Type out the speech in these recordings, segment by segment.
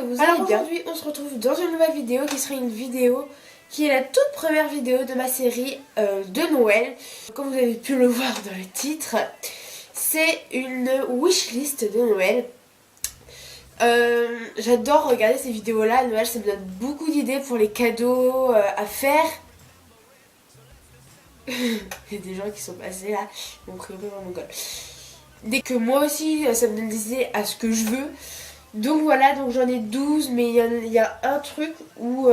vous allez bien. Aujourd'hui on se retrouve dans une nouvelle vidéo qui sera une vidéo qui est la toute première vidéo de ma série de Noël. Comme vous avez pu le voir dans le titre, c'est une wishlist de Noël. J'adore regarder ces vidéos là à Noël, ça me donne beaucoup d'idées pour les cadeaux à faire. Il y a des gens qui sont passés là, ils m'ont crié dans mon gueule. Dès que moi aussi ça me donne des idées à ce que je veux. Donc voilà, donc j'en ai 12, mais il y a un truc où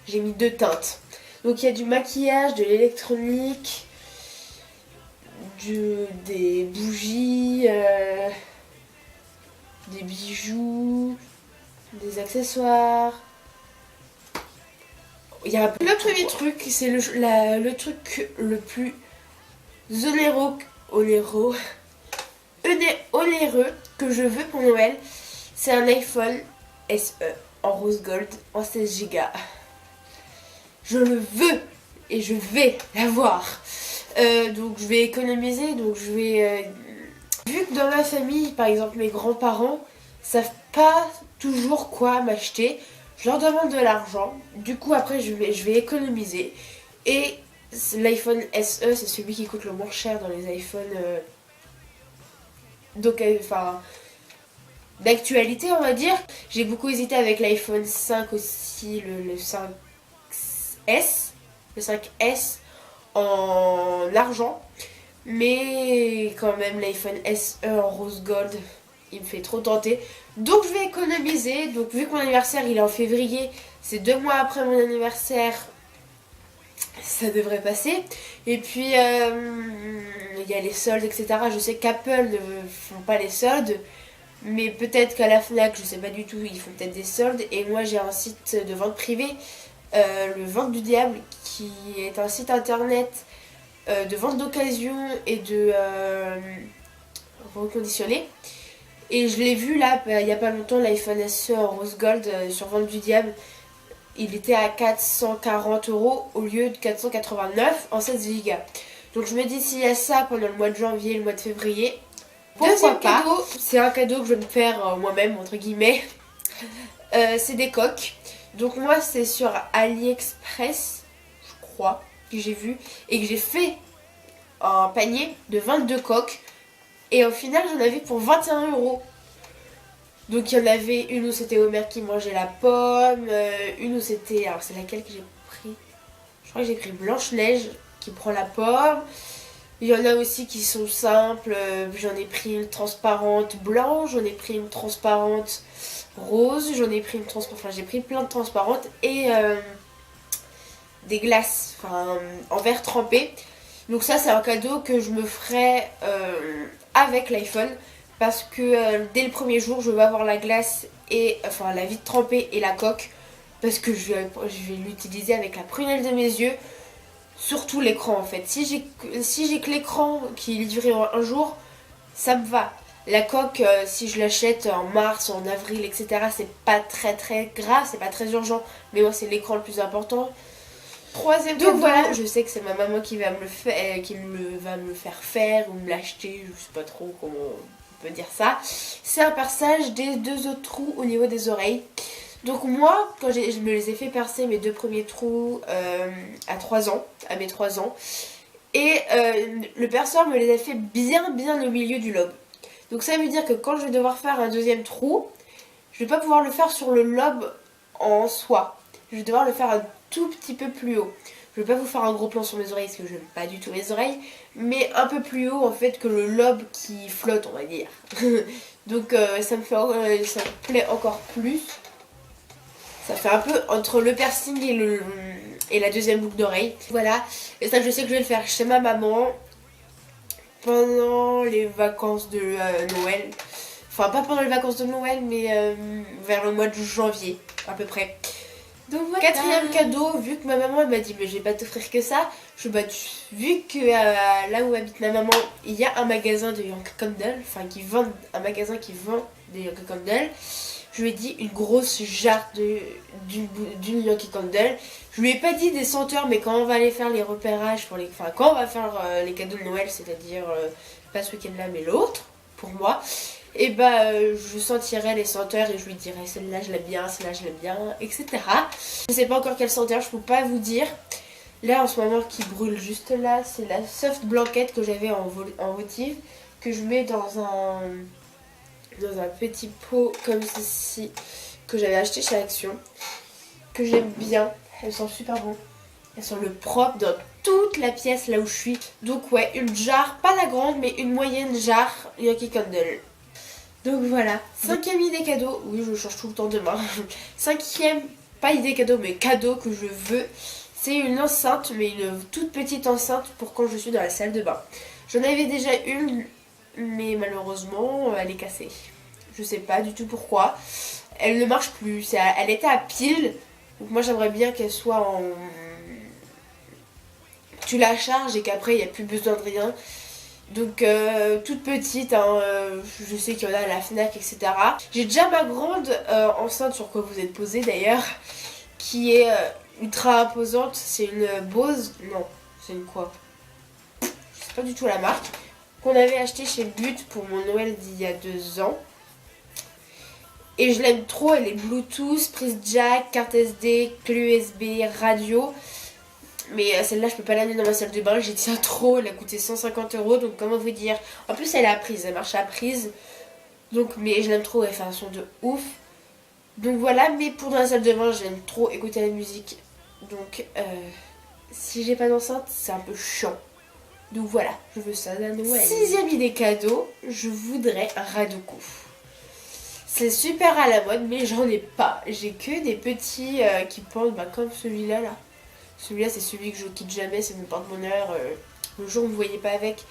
j'ai mis 2 teintes. Donc il y a du maquillage, de l'électronique, des bougies, des bijoux, des accessoires. Il y a le premier truc, c'est le truc le plus onéreux que je veux pour Noël. C'est un iPhone SE en rose gold en 16 Go. Je le veux et je vais l'avoir. Donc je vais économiser, donc je vais... Vu que dans ma famille, par exemple mes grands-parents savent pas toujours quoi m'acheter, je leur demande de l'argent. Du coup après je vais économiser. Et l'iPhone SE c'est celui qui coûte le moins cher dans les iPhones d'actualité on va dire. J'ai beaucoup hésité avec l'iPhone 5 aussi, le 5S en argent, mais quand même l'iPhone SE en rose gold il me fait trop tenter, donc je vais économiser. Donc vu que mon anniversaire il est en février, c'est 2 mois après mon anniversaire, ça devrait passer. Et puis il y a les soldes etc. Je sais qu'Apple ne font pas les soldes, mais peut-être qu'à la Fnac, je sais pas du tout, ils font peut-être des soldes. Et moi j'ai un site de vente privée, le Vente du Diable, qui est un site internet de vente d'occasion et de reconditionné. Et je l'ai vu là, il y a pas longtemps, l'iPhone SE en rose gold sur Vente du Diable. Il était à 440 € au lieu de 489 en 16 Go. Donc je me dis, s'il y a ça pendant le mois de janvier et le mois de février, deuxième cadeau, c'est un cadeau que je vais me faire moi-même entre guillemets. C'est des coques. Donc moi c'est sur AliExpress, je crois, que j'ai vu et que j'ai fait un panier de 22 coques. Et au final j'en avais pour 21 €. Donc il y en avait une où c'était Homer qui mangeait la pomme, une où c'était... Alors c'est laquelle que j'ai pris? Je crois que j'ai pris Blanche-Neige qui prend la pomme. Il y en a aussi qui sont simples, j'en ai pris une transparente blanche, j'en ai pris une transparente rose, j'en ai pris une transparente... Enfin j'ai pris plein de transparentes et des glaces, en verre trempé. Donc ça c'est un cadeau que je me ferai avec l'iPhone. Parce que dès le premier jour je vais avoir la glace et la vitre trempée et la coque. Parce que je vais l'utiliser avec la prunelle de mes yeux. Surtout l'écran en fait. Si j'ai que l'écran qui durait un jour, ça me va. La coque, si je l'achète en mars, en avril, etc., c'est pas très grave, c'est pas très urgent. Mais moi c'est l'écran le plus important. Troisième cadeau, voilà, je sais que c'est ma maman qui va me le faire, faire ou me l'acheter, je sais pas trop comment on peut dire ça. C'est un perçage des 2 autres trous au niveau des oreilles. Donc moi, quand je me les ai fait percer mes 2 premiers trous à 3 ans, à mes 3 ans, et le perceur me les a fait bien au milieu du lobe. Donc ça veut dire que quand je vais devoir faire un deuxième trou, je vais pas pouvoir le faire sur le lobe en soi. Je vais devoir le faire un tout petit peu plus haut. Je vais pas vous faire un gros plan sur mes oreilles parce que j'aime pas du tout les oreilles, mais un peu plus haut en fait que le lobe qui flotte on va dire. Donc ça me plaît encore plus. Ça fait un peu entre le piercing et la deuxième boucle d'oreille. Voilà, et ça je sais que je vais le faire chez ma maman pendant les vacances de Noël. Enfin pas pendant les vacances de Noël mais vers le mois de janvier à peu près. Donc voilà. Quatrième cadeau, vu que ma maman elle m'a dit mais je vais pas t'offrir que ça, vu que là où habite ma maman il y a un magasin de Yankee Candle, un magasin qui vend des Yankee Candle, je lui ai dit une grosse jarre d'une Yankee Candle. Je lui ai pas dit des senteurs, mais quand on va aller faire les repérages quand on va faire les cadeaux de Noël, c'est-à-dire pas ce week-end là mais l'autre pour moi, et bah je sentirai les senteurs et je lui dirai celle-là je l'aime bien, celle-là je l'aime bien, etc. Je sais pas encore quelle senteur, je peux pas vous dire. Là en ce moment qui brûle juste là, c'est la soft blanquette que j'avais en votive, que je mets dans un petit pot comme ceci, que j'avais acheté chez Action, que j'aime bien. Elles sont super bon. Elles sont le propre dans toute la pièce là où je suis. Donc ouais, une jarre, pas la grande mais une moyenne jarre Yankee Candle. Donc voilà, cinquième idée cadeau, oui je change tout le temps de main. Cinquième, pas idée cadeau mais cadeau que je veux, c'est une enceinte, mais une toute petite enceinte pour quand je suis dans la salle de bain. J'en avais déjà une, mais malheureusement elle est cassée. Je sais pas du tout pourquoi. Elle ne marche plus, elle était à pile, donc moi j'aimerais bien qu'elle soit en... Tu la charges et qu'après il n'y a plus besoin de rien. Donc toute petite, hein, je sais qu'il y en a à la Fnac, etc. J'ai déjà ma grande enceinte sur quoi vous êtes posée d'ailleurs, qui est ultra imposante. C'est une Bose, non, c'est une quoi? Je sais pas du tout la marque. Qu'on avait acheté chez But pour mon Noël d'il y a 2 ans. Et je l'aime trop, elle est Bluetooth, prise jack, carte SD, clé USB, radio. Mais celle-là, je peux pas l'amener dans ma salle de bain, j'y tiens trop, elle a coûté 150 €, donc comment vous dire. En plus, elle est à prise, elle marche à prise. Donc, mais je l'aime trop, elle fait un son de ouf. Donc voilà, mais pour dans la salle de bain, j'aime trop écouter la musique. Donc, si j'ai pas d'enceinte, c'est un peu chiant. Donc voilà, je veux ça à Noël. Sixième idée cadeau, je voudrais un Radoku. C'est super à la mode, mais j'en ai pas. J'ai que des petits qui pendent comme celui-là là. Celui-là, c'est celui que je quitte jamais, c'est mon porte-bonheur. Le jour où vous ne voyez pas avec,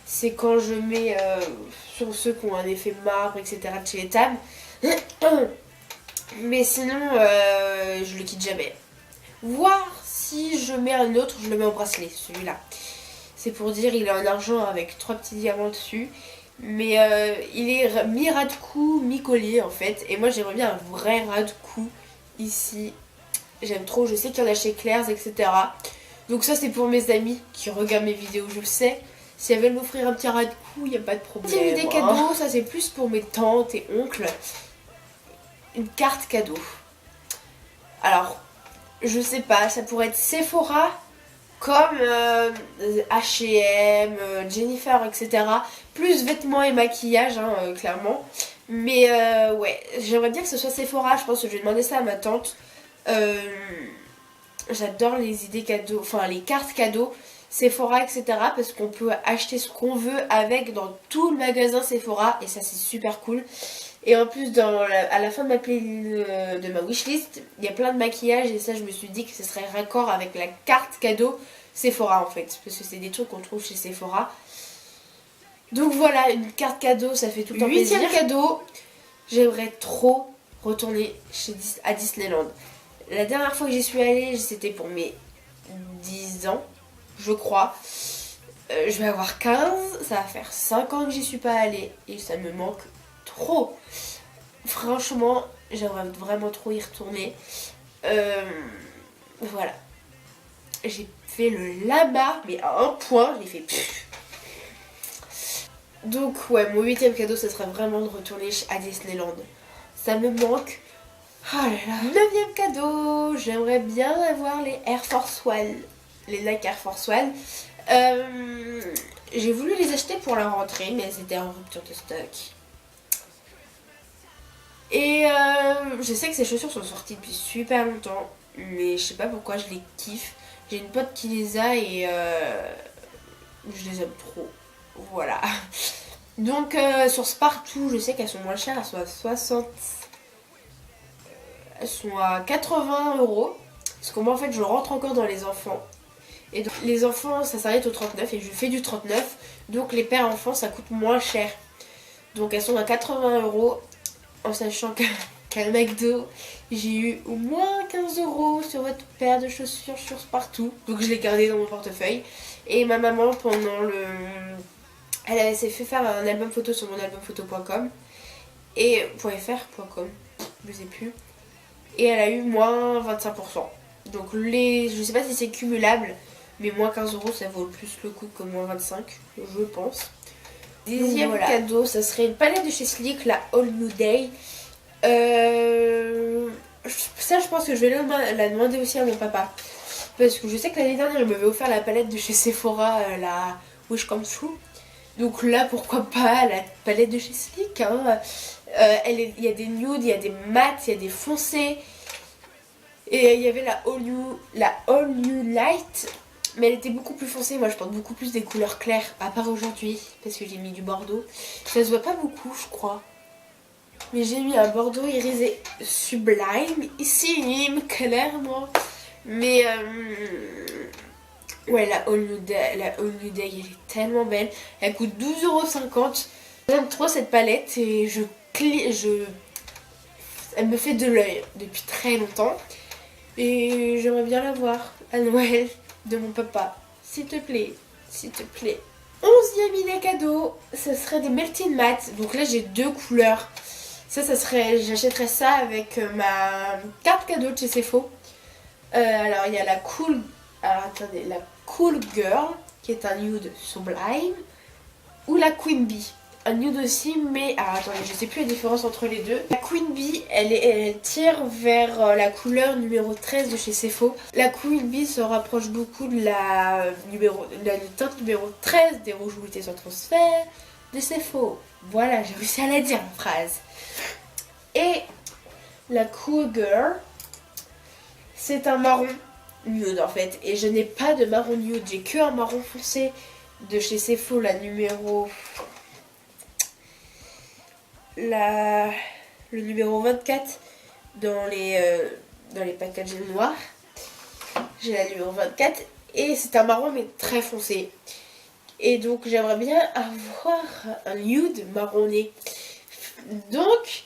c'est quand je mets sur ceux qui ont un effet marbre, etc. de chez Etam. Mais sinon, je le quitte jamais. Voir si je mets un autre, je le mets en bracelet, celui-là. C'est pour dire, il est en argent avec 3 petits diamants dessus. Mais il est mi-ras de cou, mi-collier en fait. Et moi, j'aimerais bien un vrai ras de cou ici. J'aime trop, je sais qu'il y en a chez Claire's, etc. Donc ça c'est pour mes amis qui regardent mes vidéos, je le sais. Si elles veulent m'offrir un petit ras de cou, il n'y a pas de problème. Petite idée cadeau, ça c'est plus pour mes tantes et oncles. Une carte cadeau. Alors, je sais pas, ça pourrait être Sephora, comme H&M, Jennifer, etc. Plus vêtements et maquillage, hein, clairement. Mais ouais, j'aimerais bien que ce soit Sephora, je pense que je vais demander ça à ma tante. J'adore les idées cadeaux, enfin les cartes cadeaux Sephora, etc. parce qu'on peut acheter ce qu'on veut avec dans tout le magasin Sephora et ça c'est super cool. Et en plus à la fin de de ma wishlist, il y a plein de maquillage et ça je me suis dit que ce serait raccord avec la carte cadeau Sephora en fait, parce que c'est des trucs qu'on trouve chez Sephora. Donc voilà, une carte cadeau, ça fait tout le temps plaisir. Huitième cadeau, j'aimerais trop retourner à Disneyland. La dernière fois que j'y suis allée, c'était pour mes 10 ans, je crois. Je vais avoir 15, ça va faire 5 ans que j'y suis pas allée et ça me manque trop. Franchement, j'aimerais vraiment trop y retourner. Voilà. J'ai fait le lama, mais à un point, j'ai fait... Donc ouais, mon 8e cadeau, ce serait vraiment de retourner à Disneyland. Ça me manque. Oh là là. 9e cadeau, j'aimerais bien avoir les Air Force One, les Nike Air Force One. J'ai voulu les acheter pour la rentrée, mais elles étaient en rupture de stock. Et je sais que ces chaussures sont sorties depuis super longtemps, mais je sais pas pourquoi je les kiffe. J'ai une pote qui les a et je les aime trop. Voilà. Donc sur Spartoo, je sais qu'elles sont moins chères, elles sont à 60. Elles sont à 80 €. Parce que moi en fait je rentre encore dans les enfants. Et donc les enfants ça s'arrête au 39 et je fais du 39. Donc les pères enfants ça coûte moins cher. Donc elles sont à 80 € en sachant qu'à McDo j'ai eu au moins 15 € sur votre paire de chaussures sur Spartoo. Donc je l'ai gardé dans mon portefeuille. Et ma maman pendant elle s'est fait faire un album photo sur mon albumphoto.com et .fr.com, je sais plus. Et elle a eu moins 25%. Donc je sais pas si c'est cumulable, mais moins 15 € ça vaut plus le coup que moins 25, je pense. Dixième voilà. cadeau, ça serait une palette de chez Sleek, la All New Day. Ça, je pense que je vais la demander aussi à mon papa. Parce que je sais que l'année dernière, il m'avait offert la palette de chez Sephora, la Wish Come True. Donc là, pourquoi pas la palette de chez Sleek, hein. Il y a des nudes, il y a des mats, il y a des foncés. Et il y avait la All New Light. Mais elle était beaucoup plus foncée. Moi, je porte beaucoup plus des couleurs claires. À part aujourd'hui, parce que j'ai mis du bordeaux. Ça se voit pas beaucoup, je crois. Mais j'ai mis un bordeaux irisé sublime. Ici, clairement. Mais ouais, la All New Day, elle est tellement belle. Elle coûte 12,50 €. J'aime trop cette palette et elle me fait de l'œil depuis très longtemps. Et j'aimerais bien la voir à Noël de mon papa. S'il te plaît, s'il te plaît. 11e idée cadeau, ce serait des melting mats. Donc là, j'ai 2 couleurs. J'achèterais ça avec ma carte cadeau de chez Sephora. Alors il y a la Cool Girl qui est un nude sublime, ou la Queen Bee, un nude aussi, mais alors attendez, je sais plus la différence entre les deux. La Queen Bee, elle tire vers la couleur numéro 13 de chez Sephora. La Queen Bee se rapproche beaucoup de la teinte numéro 13 des rouges bouteilles sans transfert de Sephora. Voilà, j'ai réussi à la dire en phrase. Et la Cool Girl, c'est un marron nude en fait. Et je n'ai pas de marron nude, j'ai que un marron foncé de chez Sephora, le numéro 24 dans les packaging noirs. J'ai la numéro 24 et c'est un marron mais très foncé. Et donc j'aimerais bien avoir un nude marronné. Donc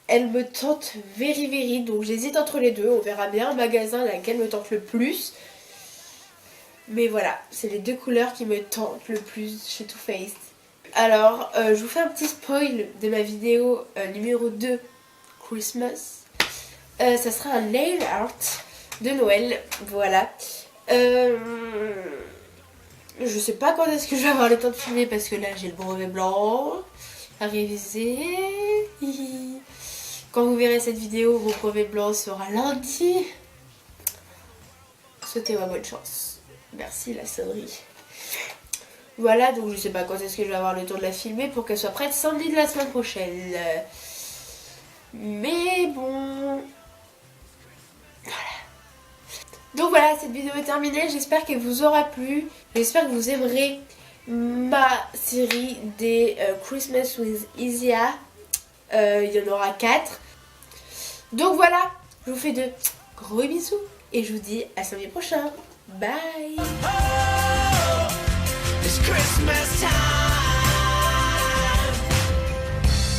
elle me tente very, donc j'hésite entre les deux. On verra bien en magasin laquelle me tente le plus. Mais voilà, c'est les 2 couleurs qui me tentent le plus chez Too Faced. Alors, je vous fais un petit spoil de ma vidéo numéro 2 Christmas. Ça sera un nail art de Noël, voilà. Je sais pas quand est-ce que je vais avoir le temps de filmer parce que là j'ai le brevet blanc à réviser. Quand vous verrez cette vidéo, mon brevet blanc sera lundi. Souhaitez-moi bonne chance. Merci la sonnerie. Voilà, donc je sais pas quand est-ce que je vais avoir le temps de la filmer pour qu'elle soit prête samedi de la semaine prochaine. Mais bon... Voilà. Donc voilà, cette vidéo est terminée. J'espère qu'elle vous aura plu. J'espère que vous aimerez ma série des Christmas with Isia. Il y en aura 4. Donc voilà, je vous fais de gros bisous et je vous dis à samedi prochain. Bye. It's Christmas time.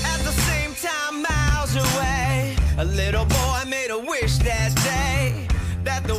At the same time, miles away, a little boy made a wish that day that the